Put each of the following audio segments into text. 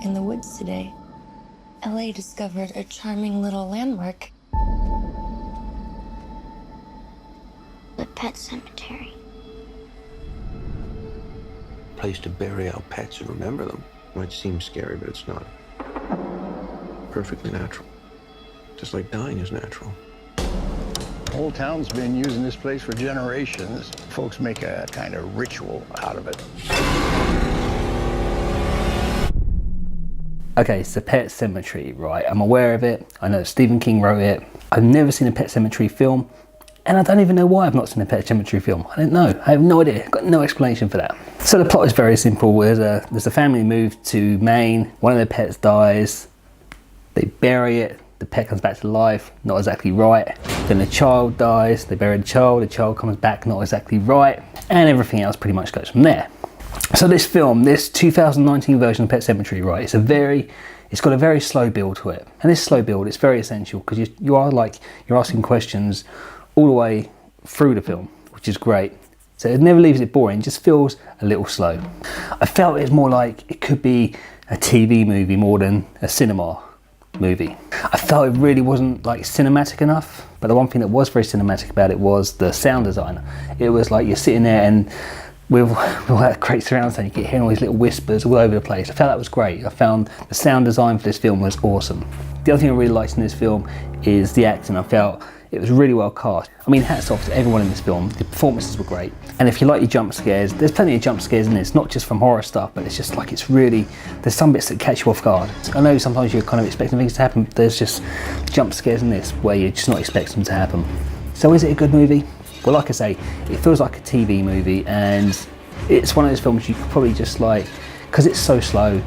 in the woods today, LA discovered a charming little landmark. The Pet Sematary. Place to bury our pets and remember them. Might seem scary, but it's not. Perfectly natural. Just like dying is natural. The whole town's been using this place for generations. Folks make a kind of ritual out of it. Okay, it's the Pet Sematary, right? I'm aware of it. I know Stephen King wrote it. I've never seen a Pet Sematary film, and I don't even know why I've not seen a Pet Sematary film. I don't know. I have no idea. I've got no explanation for that. So the plot is very simple. There's a family moved to Maine. One of their pets dies. They bury it. The pet comes back to life, not exactly right. Then the child dies. They bury the child comes back, not exactly right. And everything else pretty much goes from there. So this film, this 2019 version of Pet Sematary, right, it's got a very slow build to it. And this slow build is very essential because you're asking questions all the way through the film, which is great. So it never leaves it boring, it just feels a little slow. I felt it's more like it could be a TV movie more than a cinema movie. I felt it really wasn't like cinematic enough, but the one thing that was very cinematic about it was the sound design. It was like you're sitting there and with all that great surround sound, you get hearing all these little whispers all over the place. I felt that was great. I found the sound design for this film was awesome. The other thing I really liked in this film is the acting. I felt it was really well cast. I mean, hats off to everyone in this film. The performances were great. And if you like your jump scares, there's plenty of jump scares in this, not just from horror stuff, but it's just like there's some bits that catch you off guard. I know sometimes you're kind of expecting things to happen, but there's just jump scares in this where you're just not expecting them to happen. So is it a good movie? Well, like I say, it feels like a TV movie, and it's one of those films you could probably just like, because it's so slow,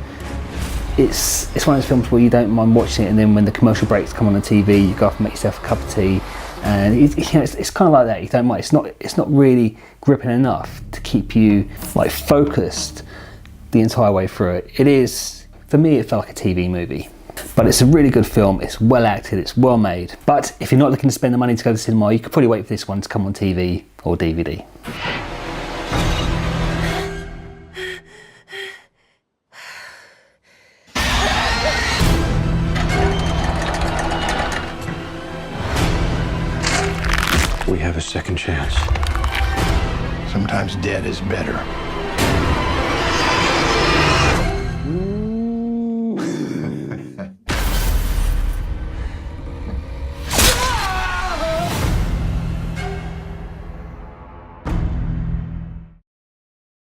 it's one of those films where you don't mind watching it, and then when the commercial breaks come on the TV, you go off and make yourself a cup of tea, and it's kind of like that. You don't mind. It's not really gripping enough to keep you like focused the entire way through it. It is, for me, it felt like a TV movie. But it's a really good film, it's well acted, it's well made. But if you're not looking to spend the money to go to the cinema, you could probably wait for this one to come on TV or DVD. We have a second chance. Sometimes dead is better.